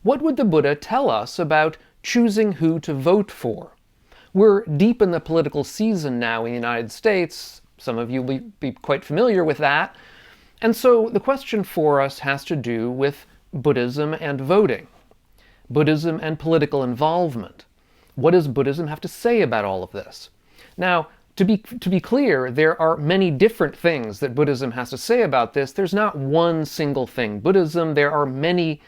What would the Buddha tell us about choosing who to vote for? We're deep in the political season now in the United States. Some of you will be quite familiar with that. And so the question for us has to do with Buddhism and voting, Buddhism and political involvement. What does Buddhism have to say about all of this? Now, to be clear, there are many different things that Buddhism has to say about this. There's not one single thing. There are many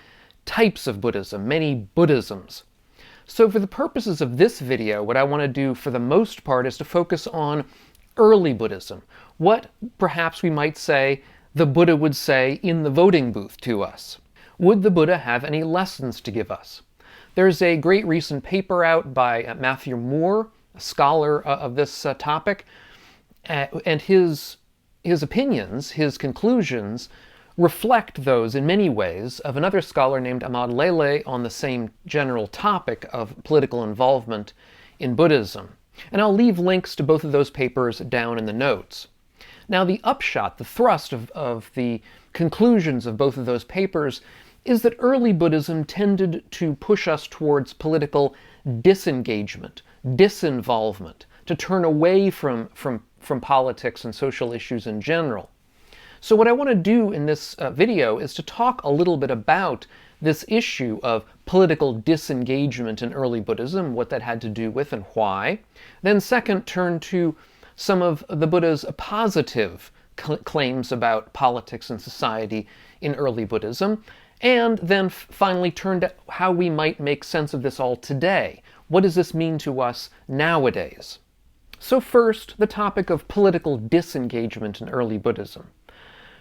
types of Buddhism, many Buddhisms. So for the purposes of this video, what I want to do for the most part is to focus on early Buddhism. What perhaps we might say the Buddha would say in the voting booth to us. Would the Buddha have any lessons to give us? There's a great recent paper out by Matthew Moore, a scholar of this topic, and his opinions, his conclusions, reflect those in many ways of another scholar named Ahmad Lele on the same general topic of political involvement in Buddhism. And I'll leave links to both of those papers down in the notes. Now the upshot, the thrust of the conclusions of both of those papers is that early Buddhism tended to push us towards political disengagement, disinvolvement, to turn away from politics and social issues in general. So what I want to do in this video is to talk a little bit about this issue of political disengagement in early Buddhism, what that had to do with and why. Then second, turn to some of the Buddha's positive claims about politics and society in early Buddhism. And then finally turn to how we might make sense of this all today. What does this mean to us nowadays? So first, the topic of political disengagement in early Buddhism.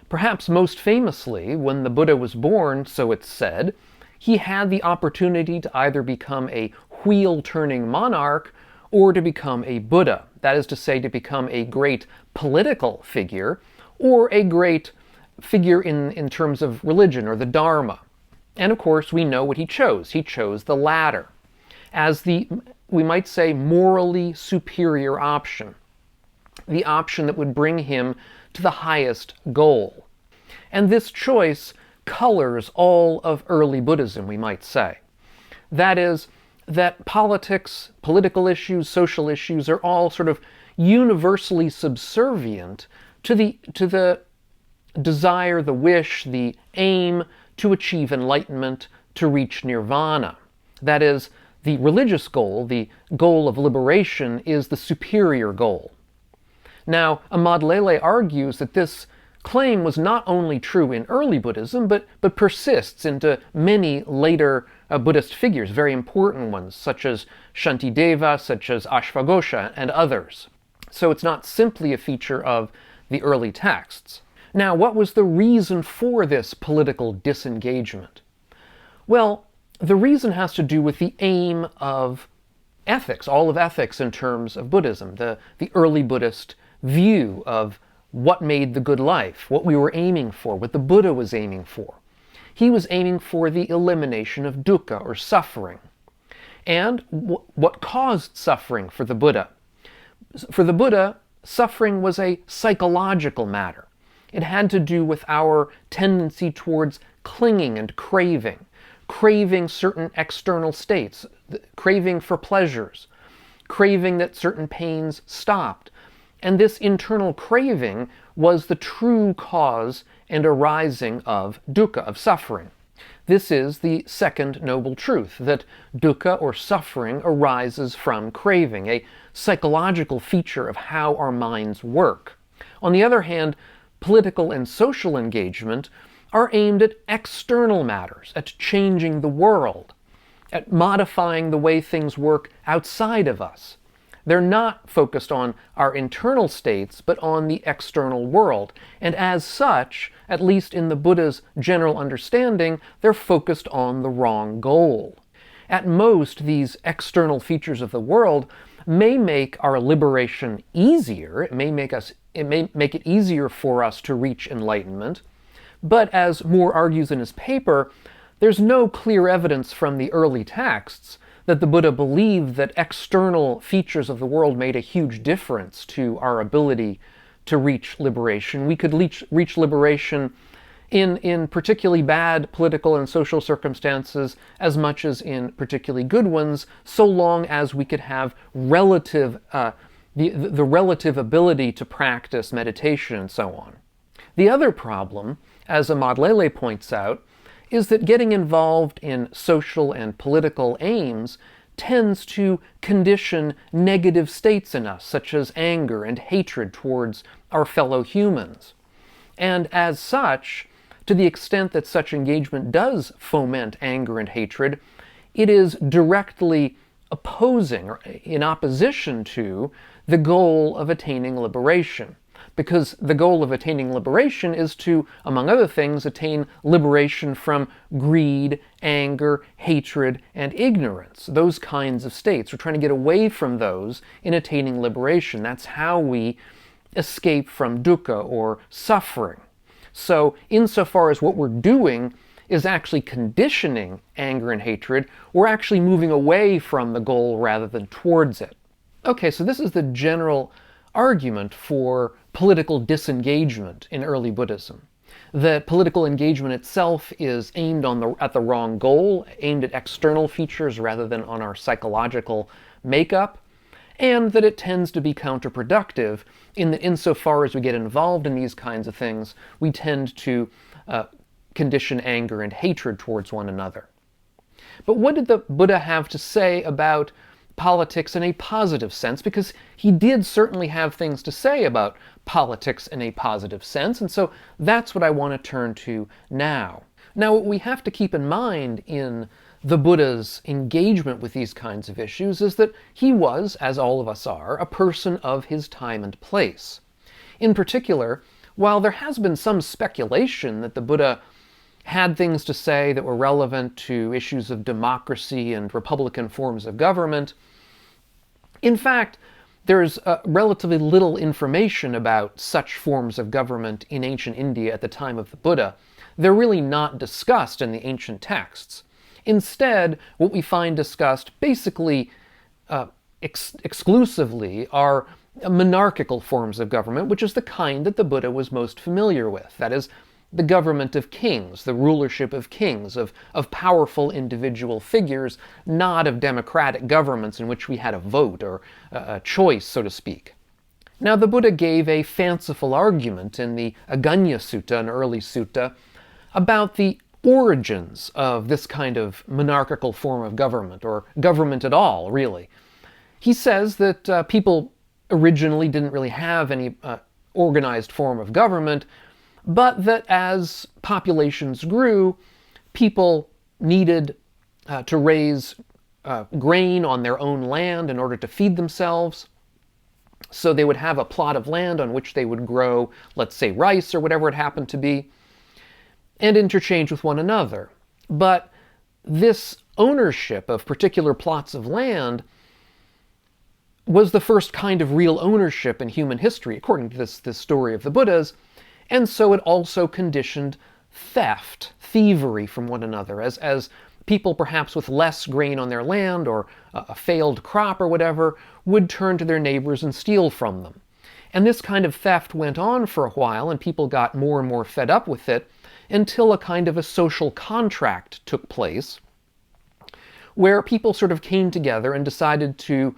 Perhaps most famously, when the Buddha was born, so it's said, he had the opportunity to either become a wheel-turning monarch or to become a Buddha. That is to say, to become a great political figure or a great figure in terms of religion or the Dharma. And of course, we know what he chose. He chose the latter as the, we might say, morally superior option. The option that would bring him to the highest goal. And this choice colors all of early Buddhism, we might say. That is, that politics, political issues, social issues are all sort of universally subservient to the desire, the wish, the aim to achieve enlightenment, to reach nirvana. That is, the religious goal, the goal of liberation, is the superior goal. Now, Ahmad Lele argues that this claim was not only true in early Buddhism, but persists into many later Buddhist figures, very important ones, such as Shantideva, such as Ashvaghosha, and others. So it's not simply a feature of the early texts. Now, what was the reason for this political disengagement? Well, the reason has to do with the aim of ethics, all of ethics in terms of Buddhism, the early Buddhist view of what made the good life, what we were aiming for, what the Buddha was aiming for. He was aiming for the elimination of dukkha, or suffering. And what caused suffering for the Buddha? For the Buddha, suffering was a psychological matter. It had to do with our tendency towards clinging and craving certain external states, craving for pleasures, craving that certain pains stopped. And this internal craving was the true cause and arising of dukkha, of suffering. This is the second noble truth, that dukkha, or suffering, arises from craving, a psychological feature of how our minds work. On the other hand, political and social engagement are aimed at external matters, at changing the world, at modifying the way things work outside of us. They're not focused on our internal states, but on the external world. And as such, at least in the Buddha's general understanding, they're focused on the wrong goal. At most, these external features of the world may make our liberation easier. It may make it easier for us to reach enlightenment. But as Moore argues in his paper, there's no clear evidence from the early texts that the Buddha believed that external features of the world made a huge difference to our ability to reach liberation. We could reach liberation in particularly bad political and social circumstances as much as in particularly good ones, so long as we could have the relative ability to practice meditation and so on. The other problem, as Amadlele points out, is that getting involved in social and political aims tends to condition negative states in us, such as anger and hatred towards our fellow humans. And as such, to the extent that such engagement does foment anger and hatred, it is directly opposing or in opposition to the goal of attaining liberation. Because the goal of attaining liberation is to, among other things, attain liberation from greed, anger, hatred, and ignorance. Those kinds of states. We're trying to get away from those in attaining liberation. That's how we escape from dukkha, or suffering. So, insofar as what we're doing is actually conditioning anger and hatred, we're actually moving away from the goal rather than towards it. Okay, so this is the general argument for political disengagement in early Buddhism. That political engagement itself is aimed at the wrong goal, aimed at external features rather than on our psychological makeup, and that it tends to be counterproductive in that insofar as we get involved in these kinds of things, we tend to condition anger and hatred towards one another. But what did the Buddha have to say about politics in a positive sense? Because he did certainly have things to say about politics in a positive sense, and so that's what I want to turn to now. Now, what we have to keep in mind in the Buddha's engagement with these kinds of issues is that he was, as all of us are, a person of his time and place. In particular, while there has been some speculation that the Buddha had things to say that were relevant to issues of democracy and republican forms of government, in fact, there's relatively little information about such forms of government in ancient India at the time of the Buddha. They're really not discussed in the ancient texts. Instead, what we find discussed basically exclusively are monarchical forms of government, which is the kind that the Buddha was most familiar with. That is, the government of kings, the rulership of kings, of powerful individual figures, not of democratic governments in which we had a vote or a choice, so to speak. Now, the Buddha gave a fanciful argument in the Aganya Sutta, an early sutta, about the origins of this kind of monarchical form of government, or government at all, really. He says that people originally didn't really have any organized form of government, but that as populations grew, people needed to raise grain on their own land in order to feed themselves. So they would have a plot of land on which they would grow, let's say, rice or whatever it happened to be, and interchange with one another. But this ownership of particular plots of land was the first kind of real ownership in human history, according to this story of the Buddha's, and so it also conditioned theft, thievery from one another, as people perhaps with less grain on their land or a failed crop or whatever would turn to their neighbors and steal from them. And this kind of theft went on for a while, and people got more and more fed up with it, until a kind of a social contract took place, where people sort of came together and decided to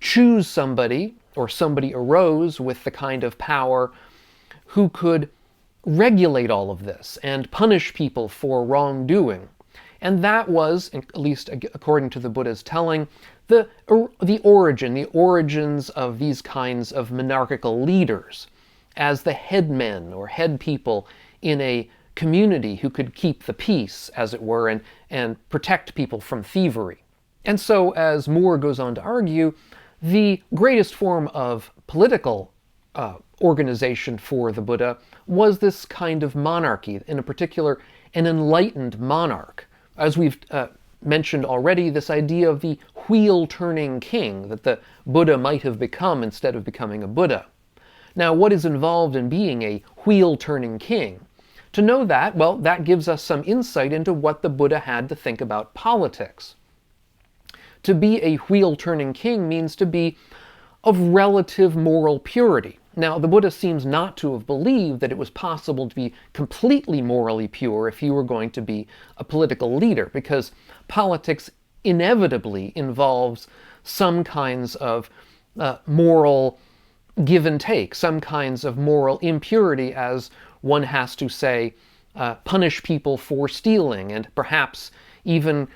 choose somebody, or somebody arose with the kind of power who could regulate all of this and punish people for wrongdoing. And that was, at least according to the Buddha's telling, the origins of these kinds of monarchical leaders, as the headmen or head people in a community who could keep the peace, as it were, and protect people from thievery. And so, as Moore goes on to argue, the greatest form of political organization for the Buddha was this kind of monarchy, in particular, an enlightened monarch. As we've mentioned already, this idea of the wheel-turning king that the Buddha might have become instead of becoming a Buddha. Now, what is involved in being a wheel-turning king? To know that, well, that gives us some insight into what the Buddha had to think about politics. To be a wheel-turning king means to be of relative moral purity. Now, the Buddha seems not to have believed that it was possible to be completely morally pure if you were going to be a political leader, because politics inevitably involves some kinds of moral give and take, some kinds of moral impurity, as one has to, say, punish people for stealing, and perhaps even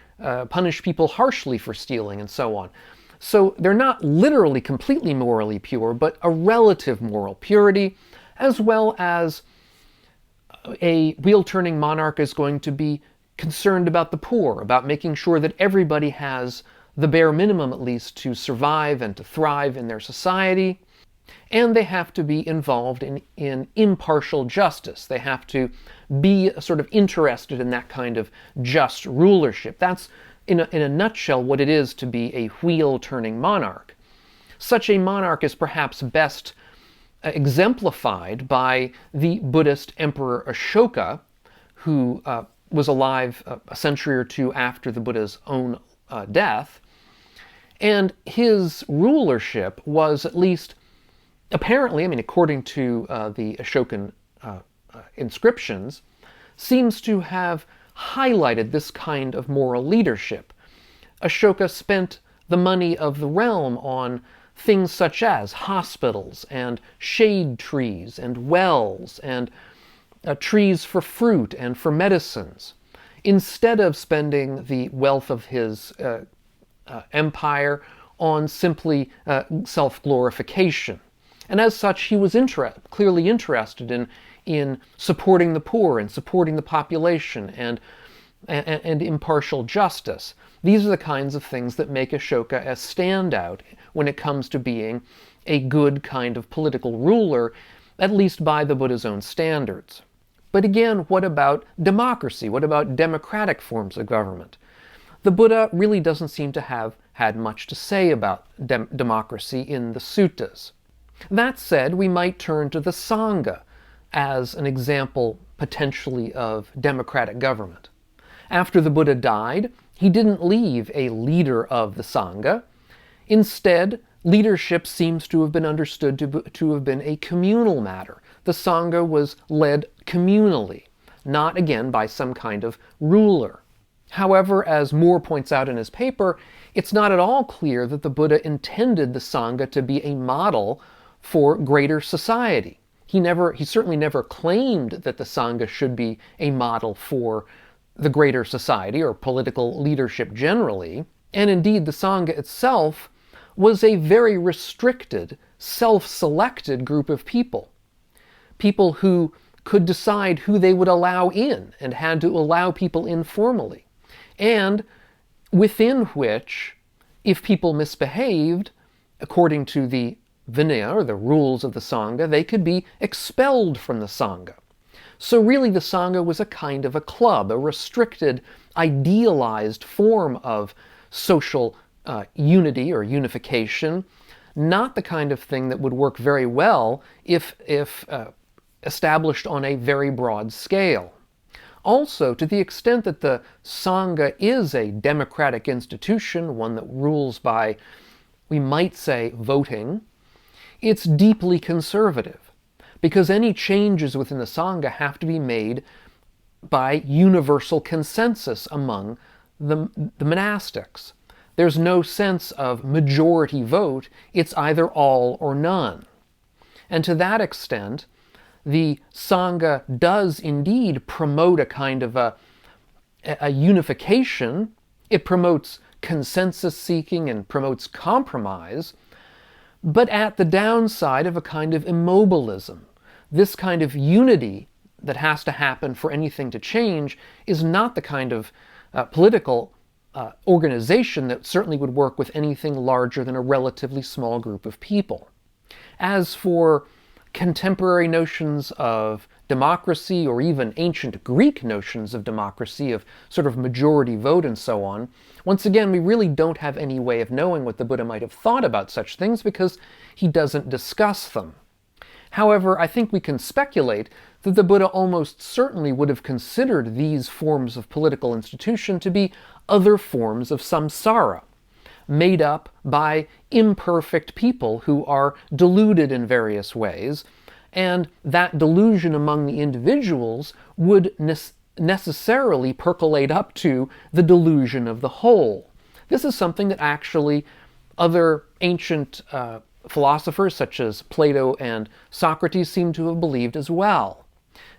punish people harshly for stealing, and so on. So they're not literally completely morally pure, but a relative moral purity, as well as a wheel-turning monarch is going to be concerned about the poor, about making sure that everybody has the bare minimum, at least, to survive and to thrive in their society. And they have to be involved in impartial justice. They have to be sort of interested in that kind of just rulership. That's, in a nutshell, what it is to be a wheel-turning monarch. Such a monarch is perhaps best exemplified by the Buddhist Emperor Ashoka, who was alive a century or two after the Buddha's own death. And his rulership was, at least apparently, I mean, according to the Ashokan inscriptions, seems to have highlighted this kind of moral leadership. Ashoka spent the money of the realm on things such as hospitals and shade trees and wells and trees for fruit and for medicines, instead of spending the wealth of his empire on simply self-glorification. And as such, he was clearly interested in supporting the poor and supporting the population and impartial justice. These are the kinds of things that make Ashoka a standout when it comes to being a good kind of political ruler, at least by the Buddha's own standards. But again, what about democracy? What about democratic forms of government? The Buddha really doesn't seem to have had much to say about democracy in the suttas. That said, we might turn to the sangha as an example, potentially, of democratic government. After the Buddha died, he didn't leave a leader of the sangha. Instead, leadership seems to have been understood to have been a communal matter. The sangha was led communally, not again by some kind of ruler. However, as Moore points out in his paper, it's not at all clear that the Buddha intended the sangha to be a model for greater society. He certainly never claimed that the sangha should be a model for the greater society or political leadership generally. And indeed, the sangha itself was a very restricted, self-selected group of people. People who could decide who they would allow in and had to allow people informally. And within which, if people misbehaved, according to the Vinaya, or the rules of the sangha, they could be expelled from the sangha. So really the sangha was a kind of a club, a restricted, idealized form of social unity or unification, not the kind of thing that would work very well if established on a very broad scale. Also, to the extent that the sangha is a democratic institution, one that rules by, we might say, voting, it's deeply conservative, because any changes within the sangha have to be made by universal consensus among the monastics. There's no sense of majority vote, it's either all or none. And to that extent, the sangha does indeed promote a kind of a unification. It promotes consensus seeking and promotes compromise, but at the downside of a kind of immobilism. This kind of unity that has to happen for anything to change is not the kind of political organization that certainly would work with anything larger than a relatively small group of people. As for contemporary notions of democracy, or even ancient Greek notions of democracy, of sort of majority vote and so on, once again, we really don't have any way of knowing what the Buddha might have thought about such things because he doesn't discuss them. However, I think we can speculate that the Buddha almost certainly would have considered these forms of political institution to be other forms of samsara, made up by imperfect people who are deluded in various ways, and that delusion among the individuals would necessarily percolate up to the delusion of the whole. This is something that actually other ancient philosophers such as Plato and Socrates seem to have believed as well.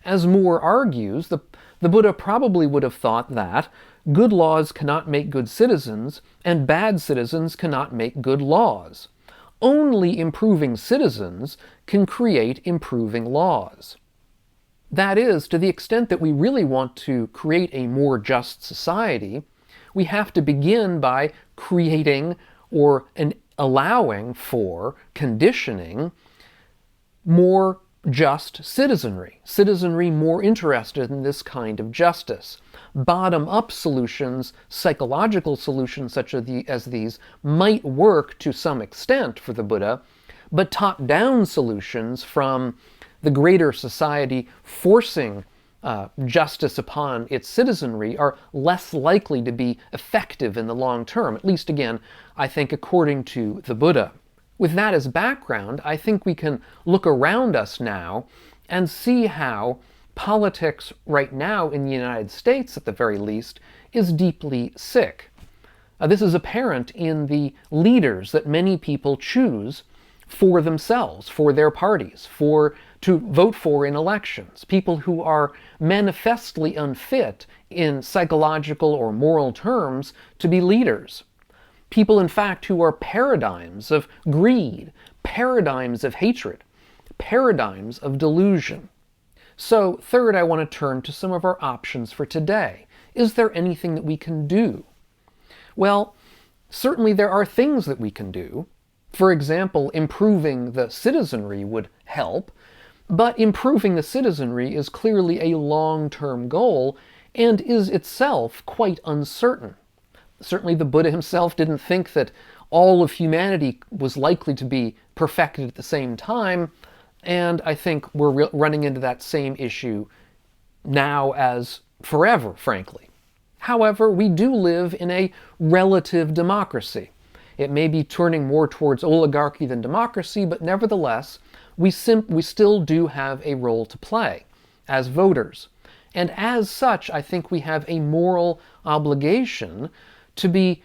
As Moore argues, the Buddha probably would have thought that good laws cannot make good citizens, and bad citizens cannot make good laws. Only improving citizens can create improving laws. That is, to the extent that we really want to create a more just society, we have to begin by creating or allowing for, conditioning, more just citizenry more interested in this kind of justice. Bottom-up solutions, psychological solutions such as these, might work to some extent for the Buddha, but top-down solutions from the greater society forcing justice upon its citizenry are less likely to be effective in the long term, at least again, I think according to the Buddha. With that as background, I think we can look around us now and see how politics right now in the United States, at the very least, is deeply sick. This is apparent in the leaders that many people choose for themselves, for their parties, to vote for in elections. People who are manifestly unfit in psychological or moral terms to be leaders. People, in fact, who are paradigms of greed, paradigms of hatred, paradigms of delusion. So, third, I want to turn to some of our options for today. Is there anything that we can do? Well, certainly there are things that we can do. For example, improving the citizenry would help, but improving the citizenry is clearly a long-term goal and is itself quite uncertain. Certainly the Buddha himself didn't think that all of humanity was likely to be perfected at the same time, and I think we're running into that same issue now as forever, frankly. However, we do live in a relative democracy. It may be turning more towards oligarchy than democracy, but nevertheless, we still do have a role to play as voters. And as such, I think we have a moral obligation to be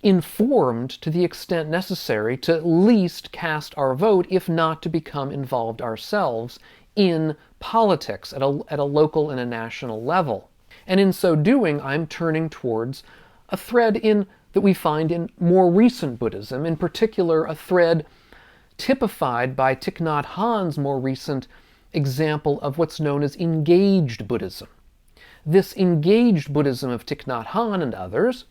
informed to the extent necessary to at least cast our vote, if not to become involved ourselves in politics at a local and a national level. And in so doing, I'm turning towards a thread that we find in more recent Buddhism, in particular a thread typified by Thich Nhat Hanh's more recent example of what's known as engaged Buddhism. This engaged Buddhism of Thich Nhat Hanh and others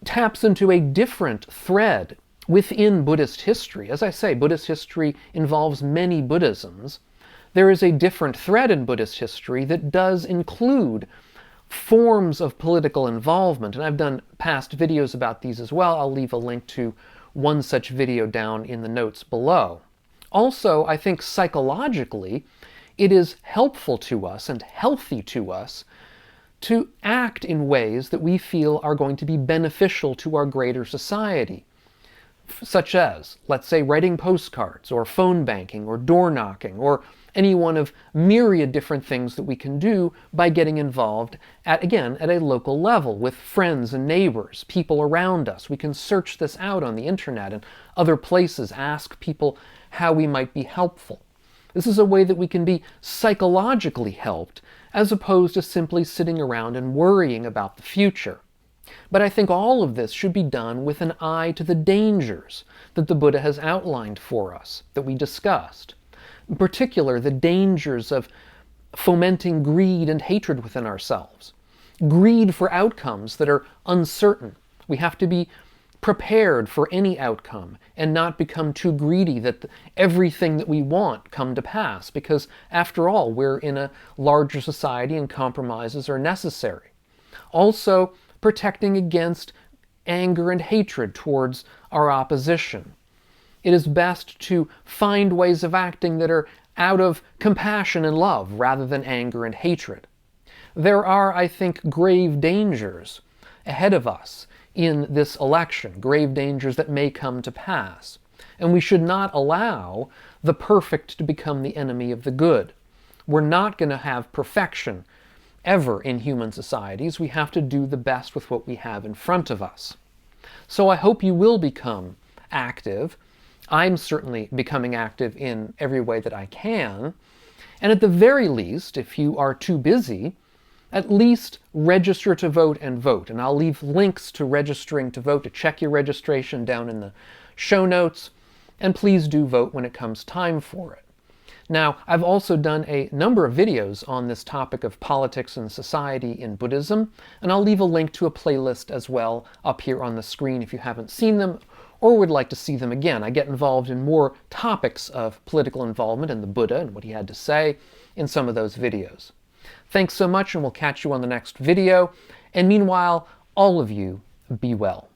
taps into a different thread within Buddhist history. As I say, Buddhist history involves many Buddhisms. There is a different thread in Buddhist history that does include forms of political involvement, and I've done past videos about these as well. I'll leave a link to one such video down in the notes below. Also, I think psychologically, it is helpful to us and healthy to us to act in ways that we feel are going to be beneficial to our greater society, such as, let's say, writing postcards, or phone banking, or door knocking, or any one of myriad different things that we can do by getting involved at a local level with friends and neighbors, people around us. We can search this out on the internet and other places, ask people how we might be helpful. This is a way that we can be psychologically helped, as opposed to simply sitting around and worrying about the future. But I think all of this should be done with an eye to the dangers that the Buddha has outlined for us, that we discussed. In particular, the dangers of fomenting greed and hatred within ourselves. Greed for outcomes that are uncertain. We have to be prepared for any outcome and not become too greedy that everything that we want come to pass, because after all, we're in a larger society and compromises are necessary. Also, protecting against anger and hatred towards our opposition. It is best to find ways of acting that are out of compassion and love rather than anger and hatred. There are, I think, grave dangers ahead of us in this election, grave dangers that may come to pass. And we should not allow the perfect to become the enemy of the good. We're not going to have perfection ever in human societies. We have to do the best with what we have in front of us. So I hope you will become active. I'm certainly becoming active in every way that I can. And at the very least, if you are too busy, at least register to vote and vote. And I'll leave links to registering to vote, to check your registration down in the show notes. And please do vote when it comes time for it. Now, I've also done a number of videos on this topic of politics and society in Buddhism, and I'll leave a link to a playlist as well up here on the screen if you haven't seen them or would like to see them again. I get involved in more topics of political involvement in the Buddha and what he had to say in some of those videos. Thanks so much, and we'll catch you on the next video. And meanwhile, all of you, be well.